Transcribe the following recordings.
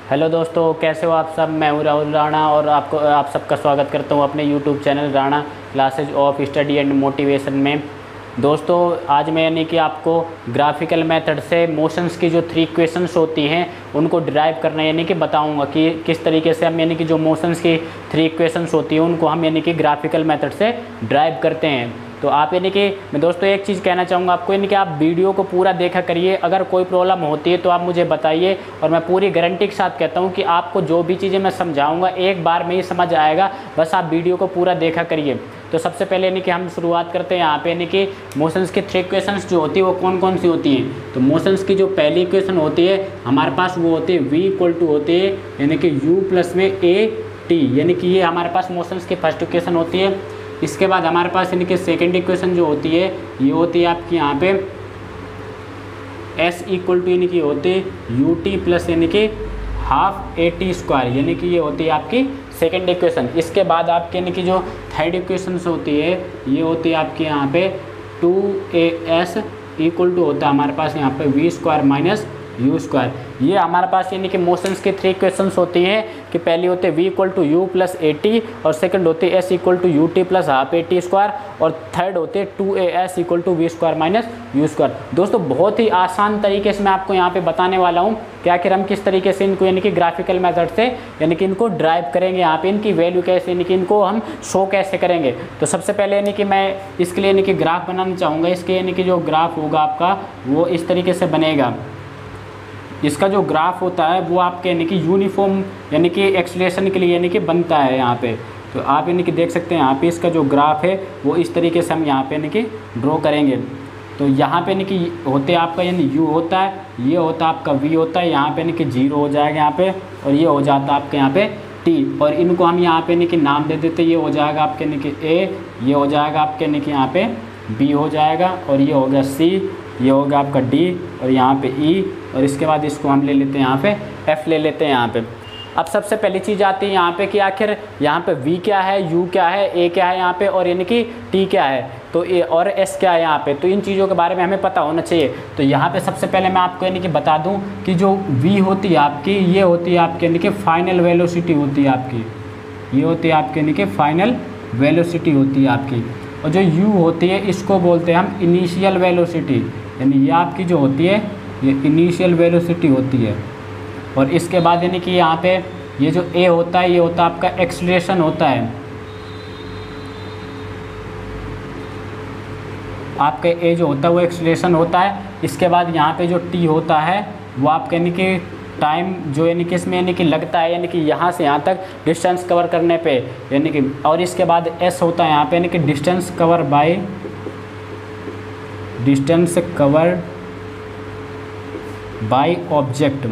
Hello दोस्तों, कैसे हो आप सब। मैं हूं राहुल राणा और आप सबका स्वागत करता हूं अपने YouTube channel Rana classes of study and motivation में। दोस्तों, आज मैं यानी कि आपको ग्राफिकल मेथड से मोशंस की जो 3 इक्वेशंस होती हैं उनको डिराइव करना यानी कि बताऊंगा कि किस तरीके से हम यानी कि जो मोशंस की 3 इक्वेशंस होती हैं उनको हम यानी कि ग्राफिकल मेथड से डिराइव करते हैं। तो आप यानी कि मैं दोस्तों एक चीज़ कहना चाहूँगा आपको, यानी कि आप वीडियो को पूरा देखा करिए। अगर कोई प्रॉब्लम होती है तो आप मुझे बताइए और मैं पूरी गारंटी के साथ कहता हूँ कि आपको जो भी चीज़ें मैं समझाऊँगा एक बार में ही समझ आएगा। बस आप वीडियो को पूरा देखा करिए। तो सबसे पहले यानी कि हम शुरुआत करते हैं यहाँ पे यानी कि मोशंस की 3 इक्वेशंस जो होती है वो कौन कौन सी होती हैं। तो मोशंस की जो पहली इक्वेशन होती है हमारे पास वो होती है v होती है यानी कि u प्लस में a t, यानी कि ये हमारे पास मोशंस की फर्स्ट इक्वेशन होती है। इसके बाद हमारे पास यानी कि सेकेंड इक्वेशन जो होती है ये होती है आपकी यहाँ पे s इक्वल टू यानी कि होती है यू टी प्लस यानी कि हाफ ए टी स्क्वायर, यानी कि ये होती है आपकी सेकेंड इक्वेशन। इसके बाद आपके यानी कि जो थर्ड इक्वेशन होती है ये होती है आपके यहाँ पे 2as इक्वल टू होता है हमारे पास यहाँ पे v square minus you square. ये हमारे पास यानी कि मोशंस की 3 इक्वेशंस होती हैं कि पहली होती है v equal to u plus a t और सेकंड होती है s equal to u t plus half a t square और थर्ड होती है 2as equal to we square minus you square. दोस्तों बहुत ही आसान तरीके से मैं आपको यहाँ पे बताने वाला हूँ कि आखिर हम किस तरीके से इनको यानी कि ग्राफिकल मेथड से यानी कि इनको ड्राइव करेंगे, यहाँ पे इनकी वैल्यू कैसे यानी कि इनको हम शो कैसे करेंगे। तो सबसे पहले यानी कि मैं इसके लिए यानी कि ग्राफ बनाना चाहूँगा। इसके यानी कि जो ग्राफ होगा आपका वो इस तरीके से बनेगा। इसका जो ग्राफ होता है वो आपके यानी कि यूनिफॉर्म यानी कि एक्सेलरेशन के लिए यानी कि बनता है यहाँ पे। तो आप यानी कि देख सकते हैं यहाँ पे इसका जो ग्राफ है वो इस तरीके से हम यहाँ पे यानी कि ड्रॉ करेंगे। तो यहाँ पे यानी कि होते आपका यानी यू होता है, ये होता है आपका वी होता है, यहाँ पे यानी कि 0 हो जाएगा यहाँ पे और ये हो जाता है आपके यहाँ पे टी, और इनको हम यहाँ पे यानी कि नाम दे देते। ये हो जाएगा आपके यानी कि ए, ये हो जाएगा आपके यानी कि यहाँ पे बी हो जाएगा और ये हो गया सी, ये होगा आपका डी और यहाँ पे ई, और इसके बाद इसको हम ले लेते हैं यहाँ पे एफ ले लेते हैं यहाँ पे। अब सबसे पहली चीज़ आती है यहाँ पे कि आखिर यहाँ पे v क्या है, u क्या है, a क्या है यहाँ पे और यानी कि t क्या है, तो a और s क्या है यहाँ पे। तो इन चीज़ों के बारे में हमें पता होना चाहिए। तो यहाँ पे सबसे पहले मैं आपको यानी कि बता दूँ कि जो v होती है आपकी, ये होती है आपकी यानी कि फाइनल वेलोसिटी होती है आपकी, ये होती है आपकी यानी कि फाइनल वेलोसिटी होती है आपकी। और जो u होती है इसको बोलते हैं हम इनिशियल वेलोसिटी, यानी ये आपकी जो होती है ये इनिशियल वेलोसिटी होती है। और इसके बाद यानी कि यहाँ पे ये जो a होता है ये होता है आपका एक्सेलरेशन होता है। आपका a जो होता है वो एक्सेलरेशन होता है। इसके बाद यहाँ पे जो t होता है वो आपका यानी कि टाइम जो यानी कि इसमें यानी कि लगता है यानी कि यहाँ से यहाँ तक डिस्टेंस कवर करने पे यानी कि, और इसके बाद s होता है यहाँ पे यानी कि distance cover by distance cover by object.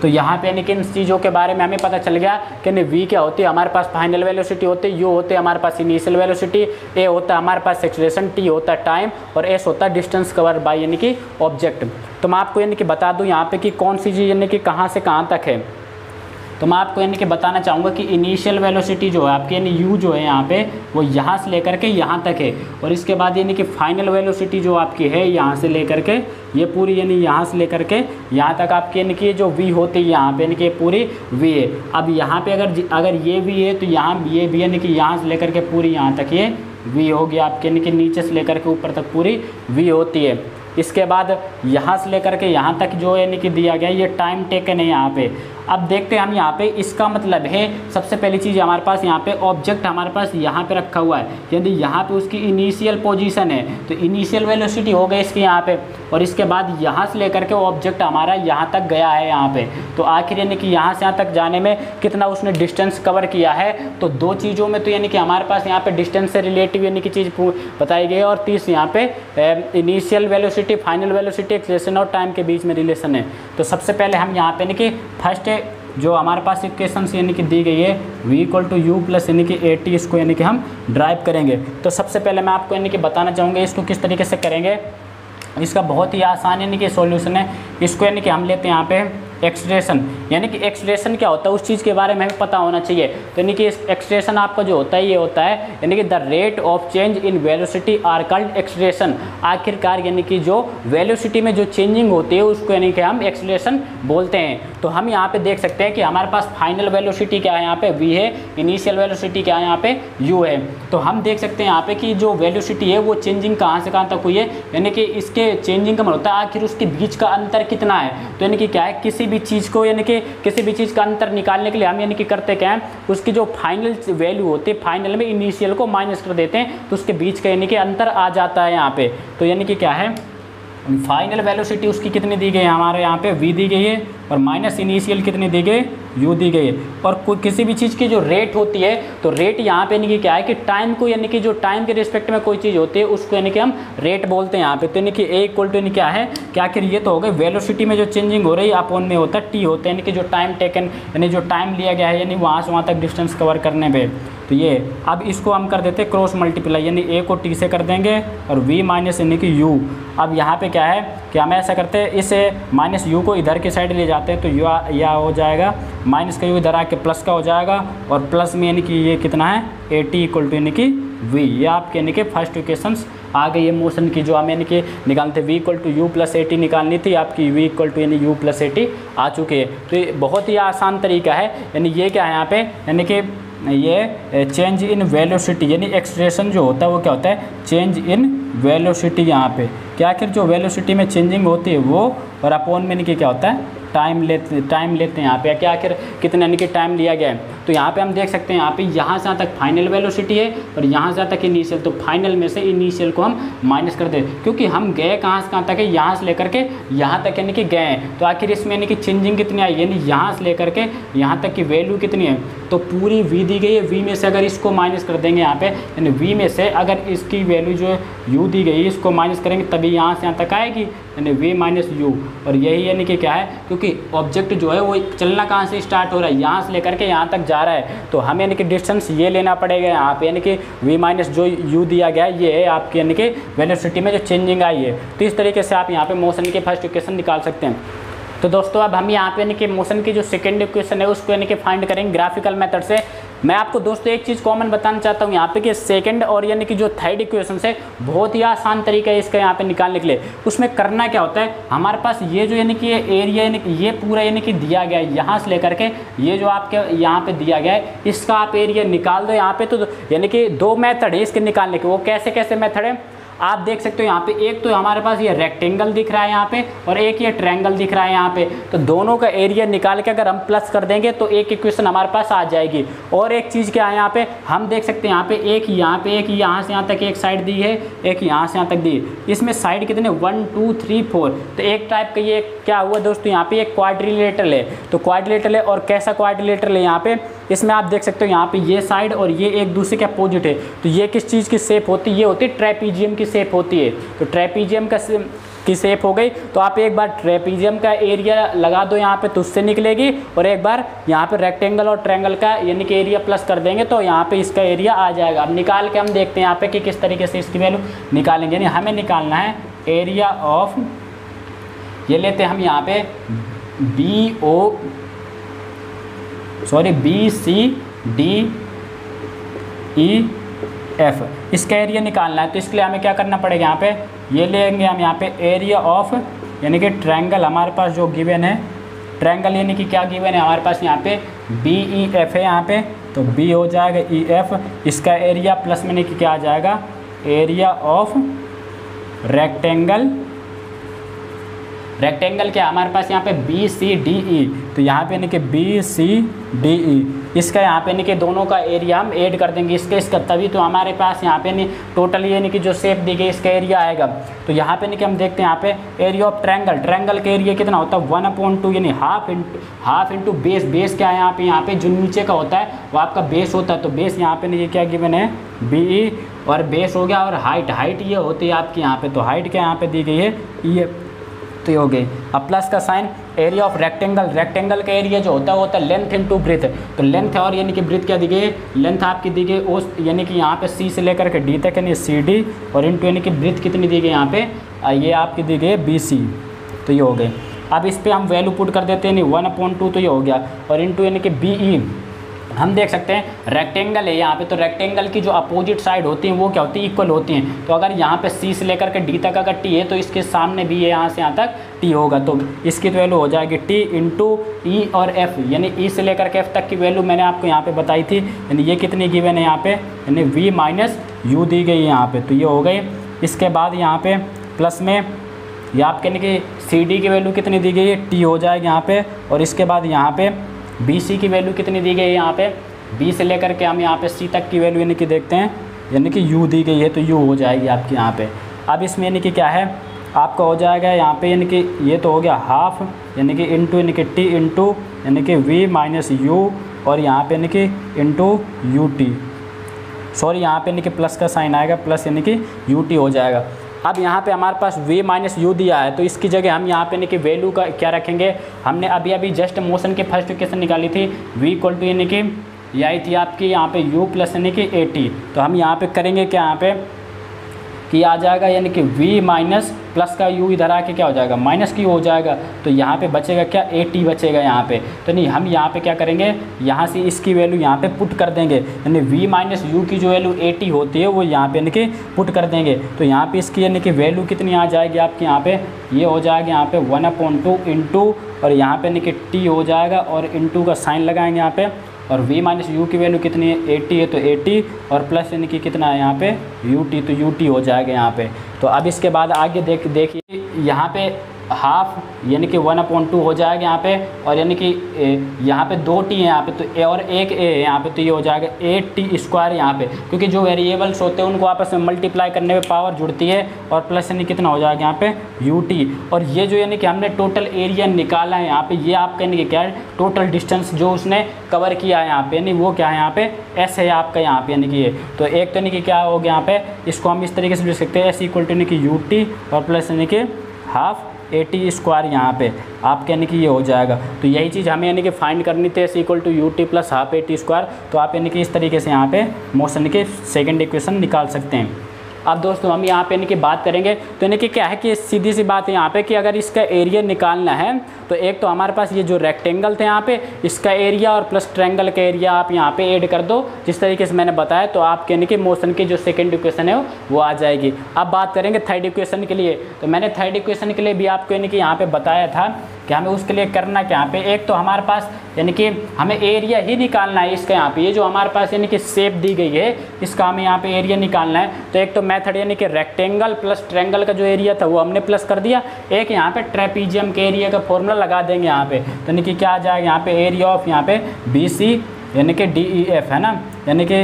तो यहाँ पे यानी कि इन चीज़ों के बारे में हमें पता चल गया कि नहीं v क्या होती है हमारे पास फाइनल वेलोसिटी होती है, u होते हैं हमारे पास इनिशियल वेलोसिटी, a होता है हमारे पास एक्सेलरेशन, t होता है टाइम और s होता है डिस्टेंस कवर बाय यानी कि ऑब्जेक्ट। तो मैं आपको यानी कि बता दूँ यहाँ पे कि कौन सी चीज़ यानी कि कहाँ से कहाँ तक है। तो मैं आपको यानी कि बताना चाहूँगा कि इनिशियल वेलोसिटी जो है आपकी यानी u जो है यहाँ पे वो यहाँ से लेकर के यहाँ तक है, और इसके बाद यानी कि फाइनल वेलोसिटी जो आपकी है यहाँ से लेकर के ये पूरी यानी यहाँ से लेकर के यहाँ तक आपकी यानी कि जो v होती है यहाँ पे यानी कि पूरी v है। अब यहाँ पे अगर ये v है तो यहाँ ये भी यानी कि यहाँ से लेकर के पूरी यहाँ तक ये v होगी आपके यानी कि नीचे से लेकर के ऊपर तक पूरी v होती है। इसके बाद यहाँ से लेकर के यहाँ तक जो यानी कि दिया गया ये टाइम टेकन है यहाँ पे। अब देखते हैं हम यहाँ पे, इसका मतलब है सबसे पहली चीज़ हमारे पास यहाँ पे ऑब्जेक्ट हमारे पास यहाँ पे रखा हुआ है, यदि यहाँ पे उसकी इनिशियल पोजीशन है तो इनिशियल वेलोसिटी हो गई इसकी यहाँ पे, और इसके बाद यहाँ से लेकर के ऑब्जेक्ट हमारा यहाँ तक गया है यहाँ पे। तो आखिर यानी कि यहाँ से यहाँ तक जाने में कितना उसने डिस्टेंस कवर किया है। तो 2 चीज़ों में तो यानी कि हमारे पास यहाँ पे डिस्टेंस से रिलेटिव यानी कि चीज़ बताई गई है, और 30 यहाँ पे initial velocity, final velocity, acceleration और टाइम के बीच में रिलेशन है। तो सबसे पहले हम यहाँ पे यानी कि फर्स्ट जो हमारे पास इक्वेशन यानी कि दी गई है v equal to u plus यानी कि ए टी, इसको यानी कि हम ड्राइव करेंगे। तो सबसे पहले मैं आपको यानी कि बताना चाहूँगा इसको किस तरीके से करेंगे। इसका बहुत ही आसान यानी कि सॉल्यूशन है। इसको यानी कि हम लेते हैं यहाँ पे एक्सलेशन, यानी कि एक्सलेशन क्या होता है उस चीज़ के बारे में हमें पता होना चाहिए। तो यानी कि एक्सलेशन आपका जो होता है ये होता है यानी कि the rate of change in velocity are called acceleration. आखिरकार यानी कि जो वेलोसिटी में जो चेंजिंग होती है उसको यानी कि हम एक्सलेशन बोलते हैं। तो हम यहाँ पे देख सकते हैं कि हमारे पास फाइनल वेलोसिटी क्या है, यहाँ पे v है, इनिशियल वेलोसिटी क्या है, यहाँ पे u है। तो हम देख सकते हैं यहाँ पे कि जो वेलोसिटी है वो चेंजिंग कहाँ से कहाँ तक हुई है, यानी कि इसके चेंजिंग का मतलब होता है आखिर उसके बीच का अंतर कितना है। तो यानी कि क्या है, किसी भी चीज़ को यानी कि किसी भी चीज़ का अंतर निकालने के लिए हम यानी कि करते क्या है, उसकी जो फाइनल वैल्यू होती है फाइनल में इनिशियल को माइनस कर देते हैं तो उसके बीच का यानी कि अंतर आ जाता है यहाँ पे। तो यानी कि क्या है, फाइनल वेलोसिटी उसकी कितनी दी गई है, हमारे यहाँ पे v दी गई है और माइनस इनिशियल कितनी दी गई, u दी गई है। और किसी भी चीज़ की जो रेट होती है तो रेट यहाँ पे यानी कि क्या है कि टाइम को यानी कि जो टाइम के रिस्पेक्ट में कोई चीज़ होती है उसको यानी कि हम रेट बोलते हैं यहाँ पे। तो यानी कि a इक्वल टू यानी क्या है कि आखिर ये तो हो गई वेलोसिटी में जो चेंजिंग हो रही है अपॉन में होता है t होता है, यानी कि जो टाइम टेकन यानी जो टाइम लिया गया है यानी वहाँ से वहाँ तक डिस्टेंस कवर करने पे। तो ये अब इसको हम कर देते हैं क्रॉस मल्टीप्लाई, यानी a को t से कर देंगे और v माइनस यानी कि u। अब यहाँ पे क्या है कि हम ऐसा करते हैं, इसे माइनस u को इधर की साइड ले जाते हैं तो यह हो जाएगा माइनस का u इधर आके प्लस का हो जाएगा और प्लस में यानी कि ये कितना है at इक्वल टू यानी कि v। ये आपके यानी कि फर्स्ट इक्वेशंस आ गई है मोशन की, जो हम यानी कि निकालते v equal to u plus at निकालनी थी, आपकी v इक्वल टू यानी u प्लस at आ चुकी है। तो ये बहुत ही आसान तरीका है, यानी ये क्या है यहाँ पे यानी कि ये चेंज इन वेलोसिटी यानी एक्सलेशन जो होता है वो क्या होता है, चेंज इन वेलोसिटी। यहाँ पे क्या आखिर जो वेलोसिटी में चेंजिंग होती है वो और अपॉन में यानी क्या होता है टाइम लेते हैं यहाँ पे, क्या आखिर कितने यानी कि टाइम लिया गया है। तो यहाँ पे हम देख सकते हैं यहाँ पे यहाँ से यहाँ तक फाइनल वेलोसिटी है और यहाँ से यहाँ तक इनिशियल, तो फाइनल में से इनिशियल को हम माइनस कर दें क्योंकि हम गए कहाँ से कहाँ तक है, यहाँ से लेकर के यहाँ तक यानी कि गए हैं। तो आखिर इसमें यानी कि चेंजिंग कितनी आई, यानी यहाँ से लेकर के यहाँ तक की वैल्यू कितनी है, तो पूरी v दी गई है, v में से अगर इसको माइनस कर देंगे यहाँ पे यानी v में से अगर इसकी वैल्यू जो है u दी गई इसको माइनस करेंगे तभी यहाँ से यहाँ तक आएगी यानी v माइनस यू। और यही यानी कि क्या है, क्योंकि ऑब्जेक्ट जो है वो चलना कहाँ से स्टार्ट हो रहा है, यहाँ से लेकर के यहाँ तक जा रहा है, तो हमें यानी कि डिस्टेंस ये लेना पड़ेगा यहाँ पे, यानी कि v माइनस जो u दिया गया है ये है आपकी यानी कि वेलोसिटी में जो चेंजिंग आई है। तो इस तरीके से आप यहाँ पे मोशन के फर्स्ट इक्वेशन निकाल सकते हैं। तो दोस्तों अब हम यहाँ पे यानी कि मोशन की जो सेकंड इक्वेशन है उसको यानी कि फाइंड करेंगे ग्राफिकल मेथड से। मैं आपको दोस्तों एक चीज़ कॉमन बताना चाहता हूँ यहाँ पे कि सेकंड और यानी कि जो थर्ड इक्वेशन है बहुत ही आसान तरीका है इसका यहाँ पे निकालने के लिए। उसमें करना क्या होता है, हमारे पास ये जो यानी कि एरिया यानी कि ये पूरा यानी कि दिया गया है, यहाँ से लेकर के ये जो आपके यहाँ पे दिया गया है इसका आप एरिया निकाल दो यहाँ पे। तो यानी कि दो मेथड है इसके निकालने के, वो कैसे कैसे मेथड है आप देख सकते हो यहाँ पे। एक तो हमारे पास ये रेक्टेंगल दिख रहा है यहाँ पे और एक ये ट्रायंगल दिख रहा है यहाँ पे, तो दोनों का एरिया निकाल के अगर हम प्लस कर देंगे तो एक इक्वेशन हमारे पास आ जाएगी। और एक चीज़ क्या है यहाँ पे हम देख सकते हैं यहाँ पे एक यहाँ से यहाँ तक एक साइड दी है, एक यहाँ से यहाँ तक दी है। इसमें साइड कितने 1 2 3 4, तो एक टाइप का ये क्या हुआ दोस्तों यहाँ पे एक क्वाड्रिलेटरल है। तो क्वाड्रिलेटरल है और कैसा क्वाड्रिलेटरल है यहाँ पे, इसमें आप देख सकते हो यहाँ पे ये साइड और ये एक दूसरे के अपोजिट है। तो ये किस चीज़ की शेप होती है, ये होती है ट्रेपीजियम की शेप होती है। तो ट्रेपीजियम की शेप हो गई, तो आप एक बार ट्रेपीजियम का एरिया लगा दो यहाँ पे तो उससे निकलेगी, और एक बार यहाँ पे रेक्टेंगल और ट्रायंगल का यानी कि एरिया प्लस कर देंगे तो यहाँ पे इसका एरिया आ जाएगा। अब निकाल के हम देखते हैं यहाँ पे कि किस तरीके से इसकी वैल्यू निकालेंगे। यानी हमें निकालना है एरिया ऑफ, ये लेते हैं हम यहाँ पे BCDEF, इसका एरिया निकालना है। तो इसके लिए हमें क्या करना पड़ेगा, यहाँ पे ये लेंगे हम यहाँ पे एरिया ऑफ यानी कि ट्रायंगल हमारे पास जो गिवन है, ट्रायंगल यानी कि क्या गिवन है हमारे पास यहाँ पे BEF है यहाँ पे, तो B हो जाएगा EF, इसका एरिया प्लस में कि क्या आ जाएगा एरिया ऑफ रेक्टेंगल। रेक्टेंगल क्या हमारे पास यहाँ पे BCDE, तो यहाँ पे यानी कि BCDE, इसका यहाँ पे यानी कि दोनों का एरिया हम ऐड कर देंगे इसका तभी तो हमारे पास यहाँ पे नहीं टोटल यानी कि जो शेप दी गई इसका एरिया आएगा। तो यहाँ पे यानी कि हम देखते हैं यहाँ पे एरिया ऑफ ट्रायंगल, ट्रायंगल का एरिया कितना होता है 1/2 यानी हाफ इंटू बेस। बेस क्या है यहाँ पे जो नीचे का होता है वो आपका बेस होता है, तो बेस यहाँ पे ये क्या गिवन है BE, और बेस हो गया, और हाइट ये होती है आपकी यहाँ पे, तो हाइट क्या यहाँ पे दी गई है ये, तो ये हो गई। अब प्लस का sign area of rectangle, rectangle का एरिया जो होता है वो होता है लेंथ इनटू ब्रेथ, तो लेंथ है और यानी कि ब्रेथ क्या दी गई, लेंथ आपकी दी गई उस यानी कि यहाँ पे C से लेकर के D तक यानी CD, और इनटू यानी कि ब्रेथ कितनी दी गई यहाँ पे ये आपकी दी गई BC, तो ये हो गई। अब इस पर हम वैल्यू पुट कर देते हैं, नहीं 1/2 तो ये हो गया, और इंटू यानी कि बी ई हम देख सकते हैं रेक्टेंगल है यहाँ पे, तो रेक्टेंगल की जो अपोजिट साइड होती हैं वो क्या होती है, इक्वल होती हैं। तो अगर यहाँ पे सी से लेकर के डी तक अगर टी है तो इसके सामने भी है यहाँ से यहाँ तक टी होगा, तो इसकी तो वैल्यू हो जाएगी टी इंटू ई और एफ, यानी ई से लेकर के एफ तक की वैल्यू मैंने आपको यहाँ पे बताई थी, यानी ये कितनी गिवन है यहाँ पे, यानी वी माइनस यू दी गई है यहाँ पे, तो ये हो गई। इसके बाद यहाँ पे प्लस में ये आपके यानी कि सी डी की वैल्यू कितनी दी गई है, टी हो जाएगी यहाँ पे, और इसके बाद यहाँ पे बी सी की वैल्यू कितनी दी गई है यहाँ पे, बी से लेकर के हम यहाँ पे सी तक की वैल्यू यानी कि देखते हैं, यानी कि यू दी गई है तो यू हो जाएगी आपकी यहाँ पे। अब इसमें यानी कि क्या है आपका हो जाएगा यहाँ पे, यानी कि ये तो हो गया हाफ यानी कि इंटू यानी कि टी इंटू यानी कि वी माइनस यू, और यहाँ पे यानी कि इंटू यू टी, सॉरी यहाँ पे यानी कि प्लस का साइन आएगा, प्लस यानी कि यू टी हो जाएगा। अब यहाँ पे हमारे पास v माइनस यू दिया है, तो इसकी जगह हम यहाँ पे यानी कि वैल्यू का क्या रखेंगे, हमने अभी अभी जस्ट मोशन की फर्स्ट इक्वेशन निकाली थी, v इक्वल टू यानी कि ये आई थी आपकी यहाँ पे u प्लस यानी कि ए टी, तो हम यहाँ पे करेंगे क्या यहाँ पे कि आ जाएगा यानी कि v माइनस प्लस का u इधर आके क्या हो जाएगा माइनस की हो जाएगा, तो यहाँ पे बचेगा क्या ए टी बचेगा यहाँ पे, तो नहीं हम यहाँ पे क्या करेंगे यहाँ से इसकी वैल्यू यहाँ पे पुट कर देंगे, यानी v माइनस यू की जो वैल्यू ए टी होती है वो यहाँ पे यानी कि पुट कर देंगे, तो यहाँ पे इसकी यानी कि वैल्यू कितनी आ जाएगी आपके यहाँ पे, ये हो जाएगा यहाँ पे 1/2 इंटू, और यहाँ पे यानी कि टी हो जाएगा और इंटू का साइन लगाएंगे यहाँ पे, और v माइनस यू की वैल्यू कितनी है 80 है तो 80, और प्लस यानी कि कितना है यहाँ पे ut, तो ut हो जाएगा यहाँ पे। तो अब इसके बाद आगे देखिए यहाँ पे हाफ यानी कि 1/2 हो जाएगा यहाँ पे, और यानी कि यहाँ पे 2t है यहाँ पे, तो a और एक a है यहाँ पे, तो ये हो जाएगा 8t² यहाँ पे, क्योंकि जो वेरिएबल्स होते हैं उनको आपस में मल्टीप्लाई करने में पावर जुड़ती है, और प्लस यानी कितना हो जाएगा यहाँ पे ut, और ये जो यानी कि हमने टोटल एरिया निकाला है यहाँ पे, ये आपका यानी कि क्या है टोटल डिस्टेंस जो उसने कवर किया है यहाँ पे, यानी वो क्या है यहाँ पे s है आपका यहाँ पे, यानी कि ये तो एक तो यानी कि क्या हो गया यहाँ पे, इसको हम इस तरीके से लिख सकते हैं s इक्वल टू यानी कि ut और प्लस यानी कि हाफ 80² यहाँ पे आपके यानी कि ये हो जाएगा। तो यही चीज़ हमें यानी कि फाइंड करनी थी, s equal to ut plus half 80², तो आप यानी कि इस तरीके से यहाँ पे मोशन की सेकंड इक्वेशन निकाल सकते हैं। अब दोस्तों हम यहाँ पे यानी कि बात करेंगे, तो यानी कि क्या है कि सीधी सी बात है यहाँ पे कि अगर इसका एरिया निकालना है तो एक तो हमारे पास ये जो रेक्टेंगल थे यहाँ पे इसका एरिया और प्लस ट्रायंगल का एरिया आप यहाँ पे ऐड कर दो जिस तरीके से मैंने बताया, तो आपके यानी कि मोशन की जो सेकंड इक्वेशन है वो आ जाएगी। अब बात करेंगे थर्ड इक्वेशन के लिए, तो मैंने थर्ड इक्वेशन के लिए भी आपको यानी कि यहाँ पे बताया था कि हमें उसके लिए करना क्या पे, एक तो हमारे पास यानी कि हमें एरिया ही निकालना है इसका, यहाँ पे ये जो हमारे पास यानी कि शेप दी गई है इसका हमें यहाँ पे एरिया निकालना है। तो एक तो मेथड यानी कि रेक्टेंगल प्लस ट्रायंगल का जो एरिया था वो हमने प्लस कर दिया, एक यहाँ पे ट्रेपीजियम के एरिया का फॉर्मूला लगा देंगे यहाँ पे, तो यानी कि क्या आ जाएगा यहाँ पे एरिया ऑफ यहाँ पे बी सी यानी कि डी ई एफ है ना, यानी कि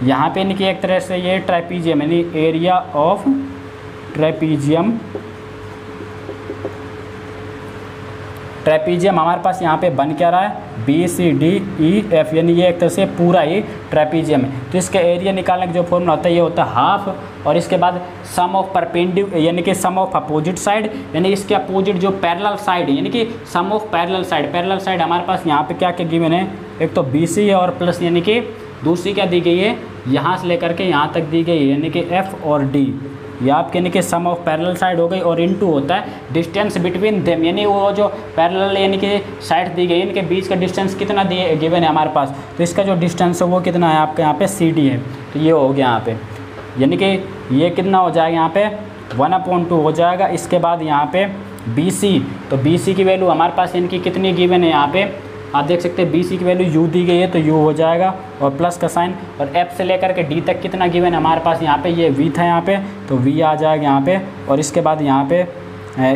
यहाँ पे यानी कि एक तरह से ये ट्रेपीजियम यानी एरिया ऑफ ट्रेपीजियम हमारे पास यहाँ पे बन क्या रहा है B C D E F, यानी ये एक तरह से पूरा ही ट्रेपीजियम है। तो इसका एरिया निकालने का जो फॉर्मूला होता है ये होता है हाफ, और इसके बाद सम ऑफ परपेंडिकुलर यानी कि सम ऑफ अपोजिट साइड, यानी इसके अपोजिट जो पैरेलल साइड है यानी कि सम ऑफ पैरेलल साइड हमारे पास यहाँ पे क्या क्या गिवन है, एक तो बी सी है और प्लस यानी कि दूसरी क्या दी गई है यहाँ से लेकर के यहाँ तक दी गई है यानी कि एफ और डी, ये आपके यानी कि सम ऑफ पैरेलल साइड हो गई, और इनटू होता है डिस्टेंस बिटवीन देम, यानी वो जो पैरेलल यानी कि साइड दी गई इनके बीच का डिस्टेंस कितना दिए गिवन है हमारे पास, तो इसका जो डिस्टेंस है वो कितना है आपके यहाँ पे सी डी है, तो ये हो गया यहाँ पे, यानी कि ये कितना हो जाएगा यहाँ पे 1/2 हो जाएगा। इसके बाद यहाँ पे बी सी, तो बी सी की वैल्यू हमारे पास इनकी कितनी गिवन है यहाँ पे आप देख सकते हैं, बी सी की वैल्यू यू दी गई है तो यू हो जाएगा और प्लस का साइन, और एफ से लेकर के डी तक कितना गिवन है हमारे पास यहाँ पे ये वी था यहाँ पे, तो वी आ जाएगा यहाँ पे, और इसके बाद यहाँ पे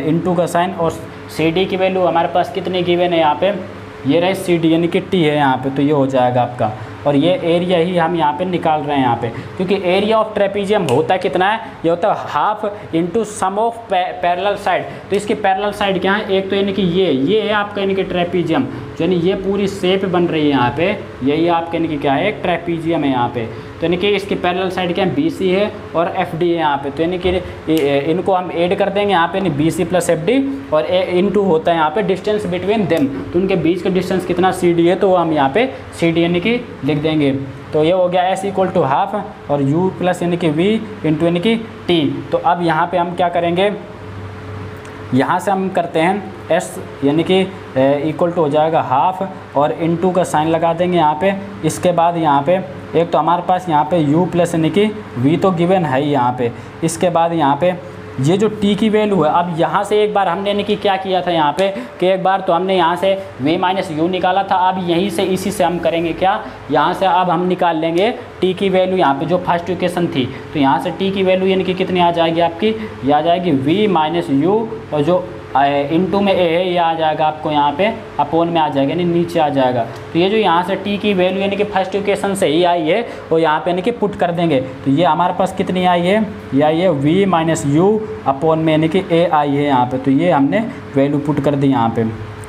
इनटू का साइन, और सी डी की वैल्यू हमारे पास कितनी गिवन है यहाँ पे ये रहे सी डी यानी कि टी है यहाँ पे, तो ये हो जाएगा आपका, और ये एरिया ही हम यहाँ पे निकाल रहे हैं यहाँ पे, क्योंकि एरिया ऑफ ट्रेपीजियम होता है कितना है, ये होता है half into sum of parallel side, तो इसकी पैरेलल साइड क्या है, एक तो यानी कि ये है आपका यानी कि ट्रेपीजियम, यानी ये पूरी शेप बन रही है यहाँ पे, यही आपके यानी कि क्या है एक ट्रेपीजियम है यहाँ पे, तो यानी कि इसकी पैरेलल साइड क्या है बी सी है और एफ डी है यहाँ पे, तो यानी कि इनको हम ऐड कर देंगे यहाँ पे यानी B C plus F D, और इनटू होता है यहाँ पे डिस्टेंस बिटवीन देम, तो उनके बीच का डिस्टेंस कितना सी डी है, तो हम यहाँ पे सी डी यानी कि लिख देंगे। तो ये हो गया एस इक्वल टू हाफ और यू प्लस यानी कि वी इंटू यानी कि टी। तो अब यहाँ पे हम क्या करेंगे, यहाँ से हम करते हैं एस यानी कि इक्वल टू हो जाएगा हाफ और इनटू का साइन लगा देंगे यहाँ पे। इसके बाद यहाँ पे एक तो हमारे पास यहाँ पे u प्लस यानी कि v तो गिवन है ही यहाँ पे। इसके बाद यहाँ पे ये जो t की वैल्यू है, अब यहाँ से एक बार हमने यानी कि क्या किया था यहाँ पे कि एक बार तो हमने यहाँ से v माइनस यू निकाला था। अब यहीं से इसी से हम करेंगे क्या, यहाँ से अब हम निकाल लेंगे t की वैल्यू यहाँ पे जो फर्स्ट इक्वेशन थी। तो यहाँ से t की वैल्यू यानी कि कितनी आ जाएगी आपकी, ये आ जाएगी v माइनस यू और जो इनटू में a है ये आ जाएगा आपको यहाँ पे अपोन में आ जाएगा यानी नीचे आ जाएगा। तो ये जो यहाँ से t की वैल्यू यानी कि फर्स्ट इक्वेशन से ही आई है वो यहाँ पे यानी कि पुट कर देंगे। तो ये हमारे पास कितनी आई है, ये आई है v माइनस यू अपोन में यानी कि a आई है यहाँ पे। तो ये हमने वैल्यू पुट कर दी यहाँ पे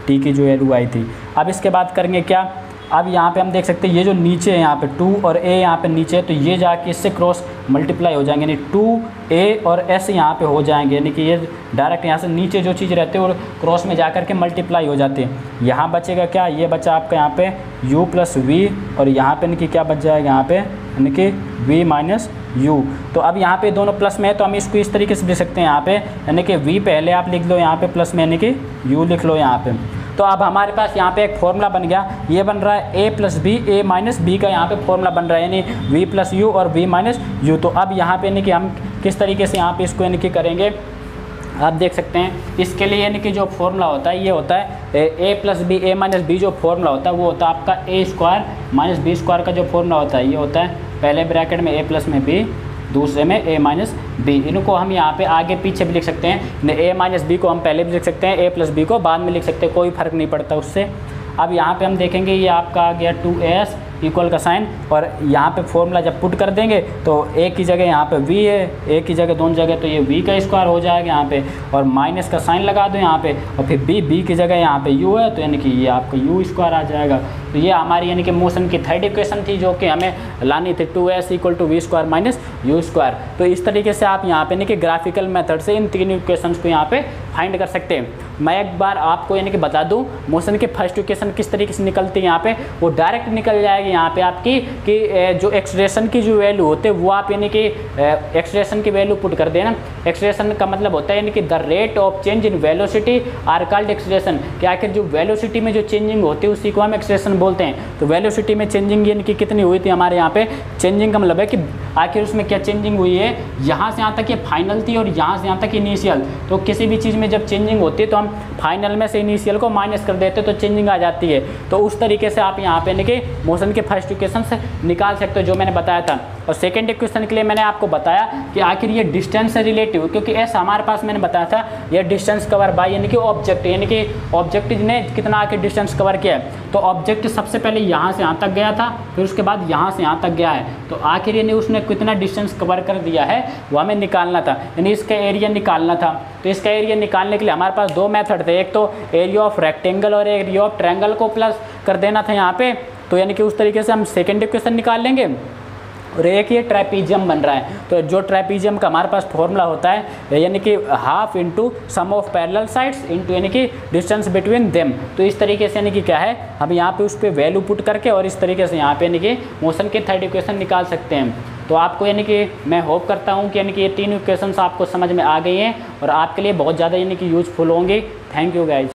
t की जो वैल्यू आई थी। अब इसके बाद करेंगे क्या, अब यहाँ पे हम देख सकते हैं ये जो नीचे है यहाँ पे 2 और a यहाँ पे नीचे है, तो ये जाके इससे क्रॉस मल्टीप्लाई हो जाएंगे यानी 2a और s यहाँ पे हो जाएंगे यानी कि ये डायरेक्ट यहाँ से नीचे जो चीज़ रहते हैं वो क्रॉस में जा कर के मल्टीप्लाई हो जाते हैं। यहाँ बचेगा क्या, ये बचा आपका यहाँ पे u प्लस वी और यहाँ पे यानी कि क्या बच जाएगा यहाँ पे यानी कि v माइनस u। तो अब यहाँ पे दोनों प्लस में है तो हम इसको इस तरीके से लिख सकते हैं यहाँ पे यानी कि v पहले आप लिख लो यहाँ पे प्लस में यानी कि u लिख लो यहाँ पे। तो अब हमारे पास यहाँ पे एक फॉर्मूला बन गया, ये बन रहा है a plus B, A minus B का यहाँ पे फॉर्मूला बन रहा है यानी v प्लस यू और v माइनस यू। तो अब यहाँ पे यानी कि हम किस तरीके से यहाँ पे इसको यानी कि करेंगे आप देख सकते हैं। इसके लिए यानी कि जो फॉर्मूला होता है ये होता है a plus B, A minus B जो फॉर्मूला होता है वो होता है आपका a square minus B square का जो फॉर्मूला होता है ये होता है पहले ब्रैकेट में a प्लस में b, दूसरे में a माइनस बी। इनको हम यहाँ पे आगे पीछे भी लिख सकते हैं, a माइनस बी को हम पहले भी लिख सकते हैं, a प्लस बी को बाद में लिख सकते हैं, कोई फ़र्क नहीं पड़ता उससे। अब यहाँ पे हम देखेंगे ये आपका आ गया 2s इक्वल का साइन और यहाँ पे फॉर्मूला जब पुट कर देंगे तो a की जगह यहाँ पे v है, a की जगह दोनों जगह तो ये v का स्क्वायर हो जाएगा यहाँ पे और माइनस का साइन लगा दो यहाँ पे और फिर b की जगह यहाँ पे u है तो यानी कि ये आपका u स्क्वायर आ जाएगा। तो ये हमारी यानी कि मोशन की थर्ड इक्वेशन थी जो कि हमें लानी थी 2s equal to we square minus you square. तो इस तरीके से आप यहाँ पे यानी कि ग्राफिकल मेथड से इन तीन इक्वेशंस को यहाँ पे फाइंड कर सकते हैं। मैं एक बार आपको यानी कि बता दूं मोशन की फर्स्ट इक्वेशन किस तरीके से निकलती है, यहाँ पे वो डायरेक्ट निकल जाएगी यहाँ पे आपकी कि जो एक्सप्रेशन की जो वैल्यू होते हैं वो आप यानी कि एक्सप्रेशन की वैल्यू पुट कर देना। एक्सप्रेशन का मतलब होता है यानी कि the rate of change in velocity are called expression, कि आखिर जो वेलोसिटी में जो चेंजिंग होती है उसी को हम एक्सप्रेशन बोलते हैं। तो वेलोसिटी में चेंजिंग यानी कि कितनी हुई थी हमारे यहाँ पे, चेंजिंग का मतलब है कि आखिर उसमें क्या चेंजिंग हुई है, यहाँ से यहाँ तक ये फाइनल थी और यहाँ से यहाँ तक इनिशियल। तो किसी भी चीज़ में जब चेंजिंग होती है तो हम फाइनल में से इनिशियल को माइनस कर देते तो चेंजिंग आ जाती है। तो उस तरीके से आप यहाँ पे यानी कि मोशन के फर्स्ट इक्वेशन से निकाल सकते हो जो मैंने बताया था। और सेकंड इक्वेशन के लिए मैंने आपको बताया कि आखिर ये डिस्टेंस से रिलेटिव, क्योंकि एस हमारे पास मैंने बताया था ये डिस्टेंस कवर बाय यानी कि ऑब्जेक्ट, यानी कि ऑब्जेक्ट ने कितना आखिर डिस्टेंस कवर किया है। तो ऑब्जेक्ट सबसे पहले यहाँ से यहाँ तक गया था, फिर उसके बाद यहाँ से यहाँ तक गया है, तो आखिर यानी उसने कितना डिस्टेंस कवर कर दिया है वो हमें निकालना था, यानी इसका एरिया निकालना था। तो इसका एरिया निकालने के लिए हमारे पास दो मेथड थे, एक तो एरिया ऑफ रेक्टेंगल और एरिया ऑफ ट्रायंगल को प्लस कर देना था यहाँ पे। तो यानी कि उस तरीके से हम सेकेंड इक्वेशन निकाल लेंगे। और एक ये ट्रापेजियम बन रहा है, तो जो ट्रापेजियम का हमारे पास फॉर्मूला होता है यानी कि half into sum of parallel sides into यानी कि डिस्टेंस बिटवीन देम। तो इस तरीके से यानी कि क्या है हम यहाँ पे उस पर वैल्यू पुट करके और इस तरीके से यहाँ पे यानी कि मोशन के थर्ड इक्वेशन निकाल सकते हैं। तो आपको यानी कि मैं होप करता हूँ कि यानी कि ये तीन इक्वेशंस आपको समझ में आ गई हैं और आपके लिए बहुत ज़्यादा यानी कि यूजफुल होंगे। Thank you guys.